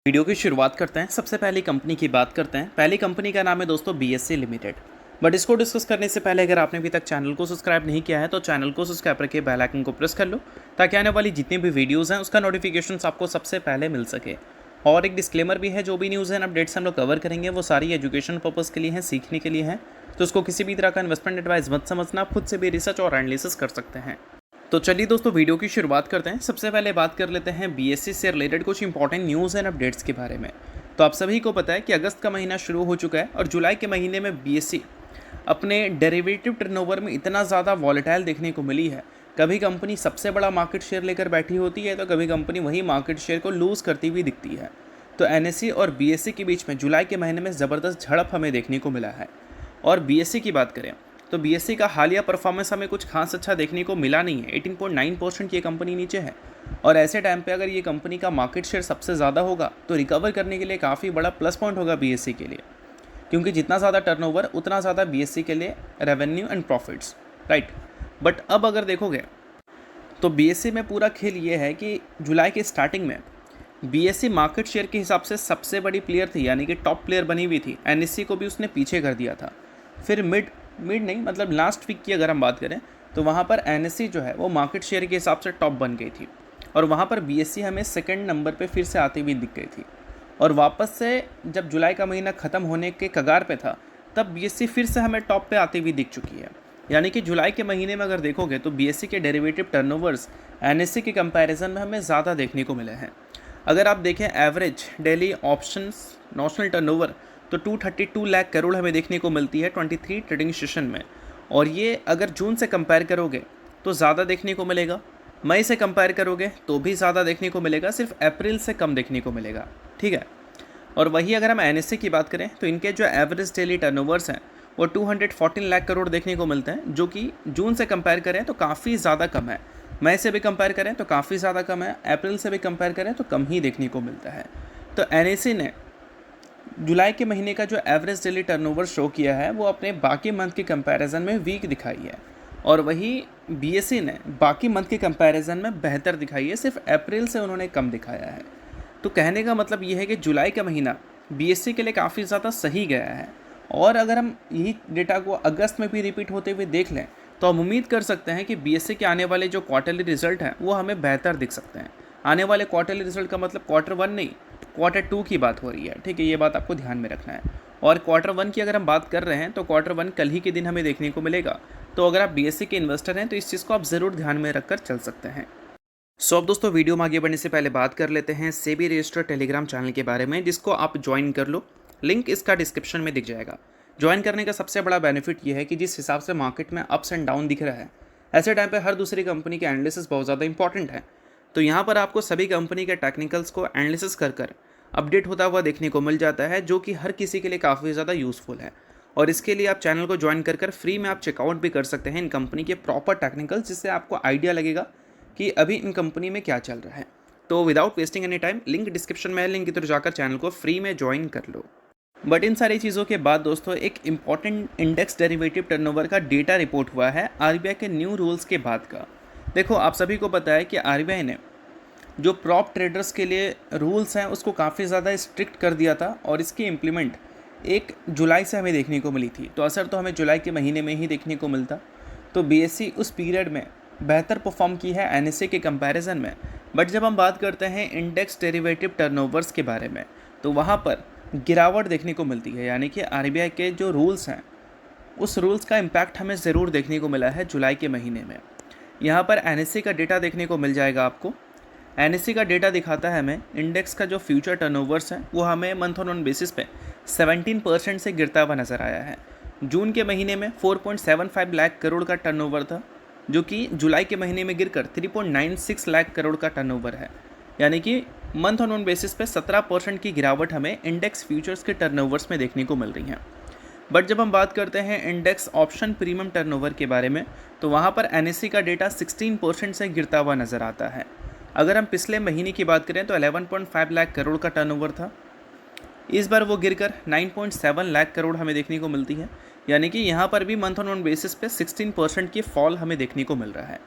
Video की शुरुआत करते हैं। सबसे पहली कंपनी की बात करते हैं। पहली कंपनी का नाम है दोस्तों बीएससी लिमिटेड। बट इसको डिस्कस करने से पहले अगर आपने अभी तक चैनल को सब्सक्राइब नहीं किया है तो चैनल को सब्सक्राइब करके बेल आइकन को प्रेस कर लो ताकि आने वाली जितनी भी वीडियोस हैं उसका नोटिफिकेशन आपको सबसे पहले मिल सके। और एक डिस्क्लेमर भी है, जो भी न्यूज़ एंड अपडेट्स हम लोग कवर करेंगे वो सारी एजुकेशन पर्पज़ के लिए हैं, सीखने के लिए हैं। तो उसको किसी भी तरह का इन्वेस्टमेंट एडवाइस मत समझना, आप खुद से भी रिसर्च और एनालिसिस कर सकते हैं। तो चलिए दोस्तों वीडियो की शुरुआत करते हैं। सबसे पहले बात कर लेते हैं बीएससी से रिलेटेड कुछ इंपॉर्टेंट न्यूज़ एंड अपडेट्स के बारे में। तो आप सभी को पता है कि अगस्त का महीना शुरू हो चुका है और जुलाई के महीने में बीएससी अपने डेरिवेटिव टर्नओवर में इतना ज़्यादा वॉलेटाइल देखने को मिली है। कभी कंपनी सबसे बड़ा मार्केट शेयर लेकर बैठी होती है तो कभी कंपनी वही मार्केट शेयर को लूज़ करती हुई दिखती है। तो एनएसई और बीएससी के बीच में जुलाई के महीने में ज़बरदस्त झड़प हमें देखने को मिला है। और बीएससी की बात करें तो बीएससी का हालिया परफॉर्मेंस हमें कुछ खास अच्छा देखने को मिला नहीं है। 18.9% ये कंपनी नीचे है और ऐसे टाइम पे अगर ये कंपनी का मार्केट शेयर सबसे ज़्यादा होगा तो रिकवर करने के लिए काफ़ी बड़ा प्लस पॉइंट होगा बीएससी के लिए, क्योंकि जितना ज़्यादा टर्नओवर उतना ज़्यादा बीएससी के लिए revenue and profits, right. But अब अगर देखोगे तो बीएससी में पूरा खेल ये है कि जुलाई के स्टार्टिंग में बीएससी मार्केट शेयर के हिसाब से सबसे बड़ी प्लेयर थी, यानी कि टॉप प्लेयर बनी हुई थी। एनएससी को भी उसने पीछे कर दिया था। फिर मिड नहीं मतलब लास्ट वीक की अगर हम बात करें तो वहाँ पर एनएससी जो है वो मार्केट शेयर के हिसाब से टॉप बन गई थी और वहाँ पर बीएससी हमें सेकंड नंबर पे फिर से आती हुई दिख गई थी। और वापस से जब जुलाई का महीना ख़त्म होने के कगार पे था तब बीएससी फिर से हमें टॉप पे आती हुई दिख चुकी है। यानी कि जुलाई के महीने में अगर देखोगे तो बीएससी के डेरिवेटिव टर्नओवर्स एनएससी के कंपैरिजन में हमें ज़्यादा देखने को मिले हैं। अगर आप देखें average daily options notional turnover तो 232 लाख करोड़ हमें देखने को मिलती है 23 ट्रेडिंग सेशन में। और ये अगर जून से कंपेयर करोगे तो ज़्यादा देखने को मिलेगा, मई से कंपेयर करोगे तो भी ज़्यादा देखने को मिलेगा, सिर्फ अप्रैल से कम देखने को मिलेगा, ठीक है। और वही अगर हम एनएससी की बात करें तो इनके जो एवरेज डेली टर्नओवर्स हैं वो 214 लाख करोड़ देखने को मिलते हैं, जो कि जून से कंपेयर करें तो काफ़ी ज़्यादा कम है, मई से भी कंपेयर करें तो काफ़ी ज़्यादा कम है, अप्रैल से भी कंपेयर करें तो कम ही देखने को मिलता है। तो एनएससी ने जुलाई के महीने का जो एवरेज डेली टर्नओवर शो किया है वो अपने बाकी मंथ के कंपैरिजन में वीक दिखाई है और वही बीएससी ने बाकी मंथ के कंपैरिजन में बेहतर दिखाई है, सिर्फ अप्रैल से उन्होंने कम दिखाया है। तो कहने का मतलब ये है कि जुलाई का महीना बीएससी के लिए काफ़ी ज़्यादा सही गया है। और अगर हम यही डेटा को अगस्त में भी रिपीट होते हुए देख लें तो हम उम्मीद कर सकते हैं कि बीएससी के आने वाले जो क्वार्टरली रिजल्ट हैं वो हमें बेहतर दिख सकते हैं। आने वाले क्वार्टरली रिजल्ट का मतलब क्वार्टर 1 नहीं, क्वार्टर 2 की बात हो रही है, ठीक है। ये बात आपको ध्यान में रखना है। और क्वार्टर 1 की अगर हम बात कर रहे हैं तो क्वार्टर 1 कल ही के दिन हमें देखने को मिलेगा। तो अगर आप बीएससी के इन्वेस्टर हैं तो इस चीज़ को आप ज़रूर ध्यान में रखकर चल सकते हैं। सो अब दोस्तों वीडियो में आगे बढ़ने से पहले बात कर लेते हैं सेबी रजिस्टर्ड टेलीग्राम चैनल के बारे में, जिसको आप ज्वाइन कर लो। लिंक इसका डिस्क्रिप्शन में दिख जाएगा। ज्वाइन करने का सबसे बड़ा बेनिफिट ये है कि जिस हिसाब से मार्केट में अप्स एंड डाउन दिख रहा है, ऐसे टाइम पे हर दूसरी कंपनी के एनालिसिस बहुत ज़्यादा इंपॉर्टेंट है। तो यहाँ पर आपको सभी कंपनी के टेक्निकल्स को एनालिसिस कर अपडेट होता हुआ देखने को मिल जाता है, जो कि हर किसी के लिए काफ़ी ज़्यादा यूज़फुल है। और इसके लिए आप चैनल को ज्वाइन कर फ्री में आप चेकआउट भी कर सकते हैं इन कंपनी के प्रॉपर टेक्निकल्स, जिससे आपको आइडिया लगेगा कि अभी इन कंपनी में क्या चल रहा है। तो without wasting any time link description में है, लिंक की तरफ जाकर चैनल को फ्री में ज्वाइन कर लो। बट इन सारी चीज़ों के बाद दोस्तों एक इम्पॉर्टेंट इंडेक्स डेरिवेटिव टर्नओवर का डेटा रिपोर्ट हुआ है आरबीआई के न्यू रूल्स के बाद का। देखो आप सभी को पता है कि आरबीआई ने जो प्रॉप ट्रेडर्स के लिए रूल्स हैं उसको काफ़ी ज़्यादा स्ट्रिक्ट कर दिया था और इसकी इम्प्लीमेंट 1 जुलाई से हमें देखने को मिली थी। तो असर तो हमें जुलाई के महीने में ही देखने को मिलता। तो बीएससी उस पीरियड में बेहतर परफॉर्म की है एनएससी के कंपैरिजन में। बट जब हम बात करते हैं इंडेक्स डेरिवेटिव टर्नओवर्स के बारे में तो वहाँ पर गिरावट देखने को मिलती है, यानी कि आरबीआई के जो रूल्स हैं उस रूल्स का इम्पैक्ट हमें ज़रूर देखने को मिला है जुलाई के महीने में। यहाँ पर एनएससी का डेटा देखने को मिल जाएगा आपको। एनएससी का डेटा दिखाता है हमें इंडेक्स का जो फ्यूचर टर्नओवर्स है वो हमें मंथ ऑन बेसिस पे 17% से गिरता हुआ नज़र आया है। जून के महीने में 4.75 लाख करोड़ का टर्नओवर था, जो कि जुलाई के महीने में गिरकर 3.96 लाख करोड़ का टर्नओवर है। यानी कि मंथ ऑन बेसिस पे 17% की गिरावट हमें इंडेक्स फ्यूचर्स के टर्नओवर्स में देखने को मिल रही है। बट जब हम बात करते हैं इंडेक्स ऑप्शन प्रीमियम टर्नओवर के बारे में तो वहाँ पर एनएससी का डेटा 16% से गिरता हुआ नज़र आता है। अगर हम पिछले महीने की बात करें तो 11.5 लाख करोड़ का टर्नओवर था, इस बार वो गिरकर 9.7 लाख करोड़ हमें देखने को मिलती है। यानी कि यहाँ पर भी मंथ ऑन बेसिस पे 16% की फॉल हमें देखने को मिल रहा है।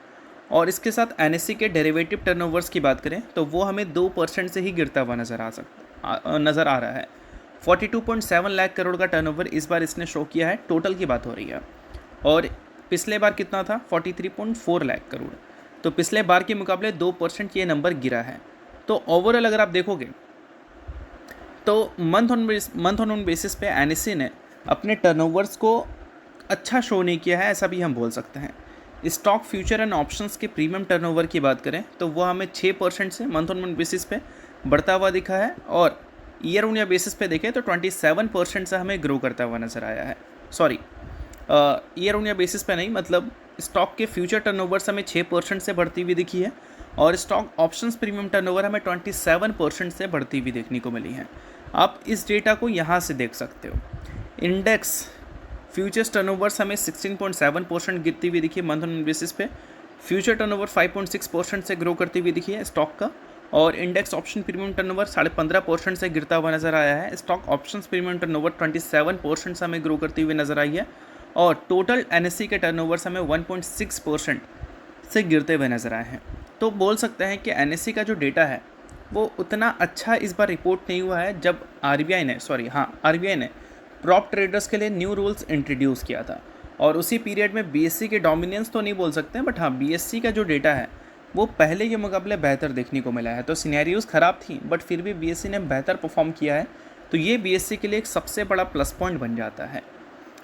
और इसके साथ एनएससी के डेरिवेटिव टर्नओवर्स की बात करें तो वो हमें 2% से ही गिरता हुआ नज़र आ सकता है। नज़र आ रहा है। 42.7 लाख करोड़ का टर्नओवर इस बार इसने शो किया है, टोटल की बात हो रही है। और पिछले बार कितना था, 43.4 लाख करोड़। तो पिछले बार के मुकाबले 2% ये नंबर गिरा है। तो ओवरऑल अगर आप देखोगे तो मंथ ऑन बेसिस पे एनएससी ने अपने टर्नओवर्स को अच्छा शो नहीं किया है, ऐसा भी हम बोल सकते हैं। स्टॉक फ्यूचर एंड ऑप्शंस के प्रीमियम टर्नओवर की बात करें तो वो हमें 6% से मंथ ऑन बेसिस पे बढ़ता हुआ दिखा है, और ईयर ऑन ईयर बेसिस पे देखें तो 27% से हमें ग्रो करता हुआ नज़र आया है। Sorry, year on year basis पे नहीं, मतलब स्टॉक के फ्यूचर टर्नओवर्स हमें 6% से बढ़ती हुई दिखी है, और स्टॉक ऑप्शंस प्रीमियम टर्नओवर हमें 27% से बढ़ती हुई देखने को मिली है। आप इस डेटा को यहाँ से देख सकते हो। इंडेक्स फ्यूचर्स टर्नओवर्स हमें 16.7% गिरती हुई दिखी है मंथ ऑन बेसिस पे। फ्यूचर टर्नओवर 5.6% से ग्रो करती हुई दिखी है स्टॉक का, और इंडेक्स ऑप्शन प्रीमियम टर्नओवर 15.5% से गिरता हुआ नज़र आया है। स्टॉक ऑप्शंस प्रीमियम टर्नओवर 27% से हमें ग्रो करती हुई नज़र आई है, और टोटल एनएससी के टर्नओवर्स हमें 1.6% से गिरते हुए नज़र आए हैं। तो बोल सकते हैं कि एनएससी का जो डेटा है वो उतना अच्छा इस बार रिपोर्ट नहीं हुआ है, जब आरबीआई ने प्रॉप ट्रेडर्स के लिए न्यू रूल्स इंट्रोड्यूस किया था, और उसी पीरियड में बीएससी के डोमिनेंस तो नहीं बोल सकते, बट हाँ बीएससी का जो डेटा है वो पहले के मुकाबले बेहतर देखने को मिला है। तो सिनेरियोज़ ख़राब थी, बट फिर भी बीएससी ने बेहतर परफॉर्म किया है, तो ये बीएससी के लिए एक सबसे बड़ा प्लस पॉइंट बन जाता है।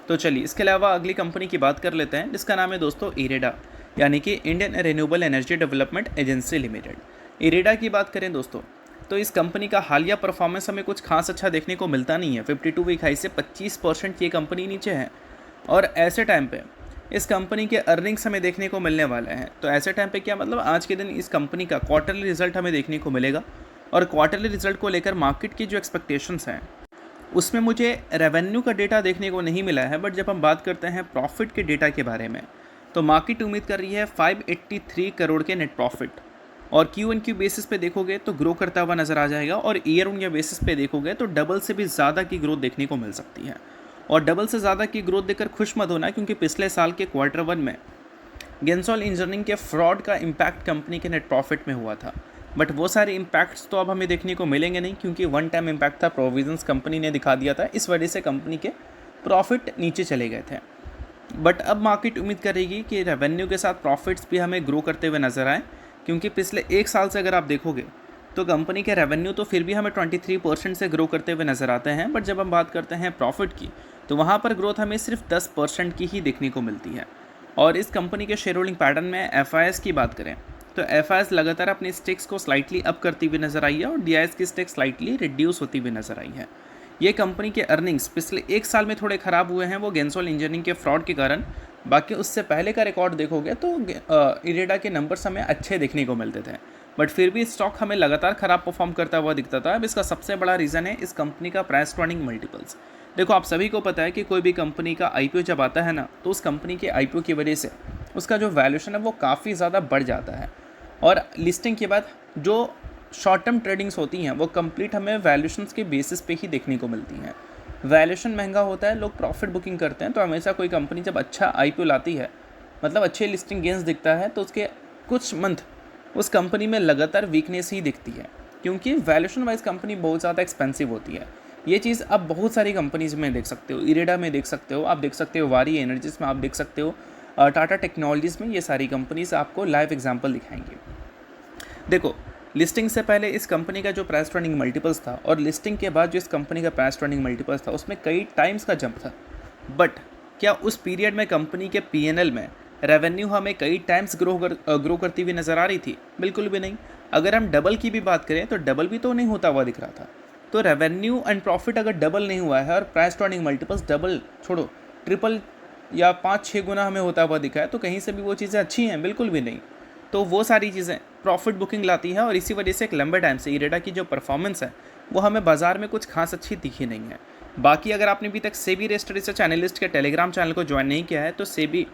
तो चलिए इसके अलावा अगली कंपनी की बात कर लेते हैं, जिसका नाम है दोस्तों इरेडा, यानी कि Indian renewable energy development agency limited. IREDA की बात करें दोस्तों तो इस कंपनी का हालिया परफॉर्मेंस हमें कुछ खास अच्छा देखने को मिलता नहीं है। 52 वीक हाई से 25% ये कंपनी नीचे है, और ऐसे टाइम पे इस कंपनी के अर्निंग्स हमें देखने को मिलने वाले हैं। तो ऐसे टाइम पे क्या मतलब, आज के दिन इस कंपनी का क्वार्टरली रिजल्ट हमें देखने को मिलेगा, और क्वार्टरली रिजल्ट को लेकर मार्केट की जो एक्सपेक्टेशंस हैं उसमें मुझे रेवेन्यू का डेटा देखने को नहीं मिला है, बट जब हम बात करते हैं प्रॉफिट के डेटा के बारे में तो मार्केट उम्मीद कर रही है 583 करोड़ के नेट प्रॉफिट, और क्यू एन क्यू बेसिस पे देखोगे तो ग्रो करता हुआ नज़र आ जाएगा, और ईयर ऑन ईयर बेसिस पे देखोगे तो डबल से भी ज़्यादा की ग्रोथ देखने को मिल सकती है। और डबल से ज़्यादा की ग्रोथ देखकर खुश मत होना, क्योंकि पिछले साल के क्वार्टर 1 में गेंसॉल इंजीनियरिंग के फ्रॉड का इम्पैक्ट कंपनी के नेट प्रॉफिट में हुआ था, बट वो सारे इम्पैक्ट्स तो अब हमें देखने को मिलेंगे नहीं, क्योंकि वन टाइम इम्पैक्ट था, प्रोविजंस कंपनी ने दिखा दिया था, इस वजह से कंपनी के प्रॉफिट नीचे चले गए थे। बट अब मार्केट उम्मीद करेगी कि रेवेन्यू के साथ प्रॉफिट्स भी हमें ग्रो करते हुए नजर आए, क्योंकि पिछले एक साल से अगर आप देखोगे तो कंपनी के रेवेन्यू तो फिर भी हमें 23% से ग्रो करते हुए नज़र आते हैं, बट जब हम बात करते हैं प्रॉफिट की तो वहाँ पर ग्रोथ हमें सिर्फ 10% की ही देखने को मिलती है। और इस कंपनी के शेयर होल्डिंग पैटर्न में एफआईएस की बात करें तो एफआईएस लगातार अपनी स्टेक्स को स्लाइटली अप करती हुई नजर आई है, और डीआईएस की स्टेक स्लाइटली रिड्यूस होती हुई नजर आई है। ये कंपनी के अर्निंग्स पिछले एक साल में थोड़े ख़राब हुए हैं, वो गेंसॉल इंजीनियरिंग के फ्रॉड के कारण। बाकी उससे पहले का रिकॉर्ड देखोगे तो इरेडा के नंबर्स हमें अच्छे देखने को मिलते थे, बट फिर भी स्टॉक हमें लगातार ख़राब परफॉर्म करता हुआ दिखता था। अब इसका सबसे बड़ा रीज़न है इस कंपनी का प्राइस टू अर्निंग मल्टीपल्स। देखो, आप सभी को पता है कि कोई भी कंपनी का आईपीओ जब आता है ना, तो उस कंपनी के आईपीओ की वजह से उसका जो वैल्यूएशन है वो काफ़ी ज़्यादा बढ़ जाता है, और लिस्टिंग के बाद जो शॉर्ट टर्म ट्रेडिंग्स होती हैं वो कंप्लीट हमें वैल्यूएशंस के बेसिस पे ही देखने को मिलती हैं। वैल्यूएशन महंगा होता है, लोग प्रॉफिट बुकिंग करते हैं, तो हमेशा कोई कंपनी जब अच्छा आईपीओ लाती है, मतलब अच्छे लिस्टिंग गेंस दिखता है, तो उसके कुछ मंथ उस कंपनी में लगातार वीकनेस ही दिखती है, क्योंकि वैल्यूएशन वाइज कंपनी बहुत ज़्यादा एक्सपेंसिव होती है। ये चीज़ आप बहुत सारी कंपनीज़ में देख सकते हो, इरेडा में देख सकते हो, आप देख सकते हो वारी एनर्जीज में, आप देख सकते हो टाटा टेक्नोलॉजीज़ में। ये सारी कंपनीज आपको लाइव एग्जांपल दिखाएंगे। देखो, लिस्टिंग से पहले इस कंपनी का जो प्राइस टू अर्निंग मल्टीपल्स था, और लिस्टिंग के बाद जो इस कंपनी का प्राइस टू अर्निंग मल्टीपल्स था, उसमें कई टाइम्स का जंप था। बट क्या उस पीरियड में कंपनी के पीएनएल में रेवेन्यू हमें कई टाइम्स ग्रो करती हुई नज़र आ रही थी? बिल्कुल भी नहीं। अगर हम डबल की भी बात करें तो डबल भी तो नहीं होता हुआ दिख रहा था। तो रेवेन्यू एंड प्रॉफिट अगर डबल नहीं हुआ है, और price to earning multiples double छोड़ो ट्रिपल या 5-6 गुना हमें होता हुआ दिखा है, तो कहीं से भी वो चीज़ें अच्छी हैं? बिल्कुल भी नहीं। तो वो सारी चीज़ें प्रॉफिट बुकिंग लाती है, और इसी वजह से एक लंबे टाइम से इरेडा की जो परफॉर्मेंस है वो हमें बाजार में कुछ खास अच्छी दिखी नहीं है। बाकी अगर आपने अभी तक सेबी रेस्ट रिसर्च एनालिस्ट के टेलीग्राम चैनल को ज्वाइन नहीं किया है तो सेबी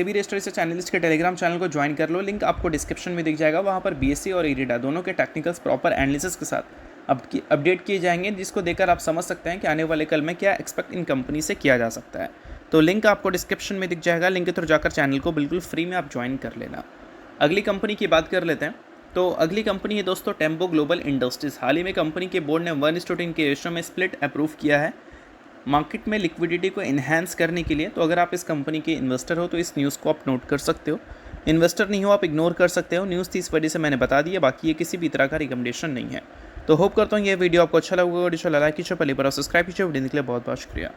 रेस्ट रिसर्च एनालिस्ट के टेलीग्राम चैनल को ज्वाइन कर लो, लिंक आपको डिस्क्रिप्शन में दिख जाएगा। वहाँ पर बीएससी और इरेडा दोनों के टेक्निकल्स प्रॉपर एनालिसिस के साथ अपडेट किए जाएंगे, जिसको देखकर आप समझ सकते हैं कि आने वाले कल में क्या एक्सपेक्ट इन कंपनी से किया जा सकता है। तो लिंक आपको डिस्क्रिप्शन में दिख जाएगा, लिंक के थ्रू जाकर चैनल को बिल्कुल फ्री में आप ज्वाइन कर लेना। अगली कंपनी की बात कर लेते हैं, तो अगली कंपनी है दोस्तों टेम्पो ग्लोबल इंडस्ट्रीज़। हाल ही में कंपनी के बोर्ड ने 1:10 के रेशो में स्प्लिट अप्रूव किया है मार्केट में लिक्विडिटी को इन्हांस करने के लिए। तो अगर आप इस कंपनी के इन्वेस्टर हो तो इस न्यूज़ को आप नोट कर सकते हो, इन्वेस्टर नहीं हो आप इग्नोर कर सकते हो। न्यूज़ थी इस वजह से मैंने बता दिया, बाकी ये किसी भी तरह का रिकमेंडेशन नहीं है। तो होप करता हूँ ये वीडियो आपको अच्छा लगा। वीडियो लाइक कीजिए, पहले बार सब्सक्राइब कीजिए। वीडियो के लिए बहुत बहुत शुक्रिया।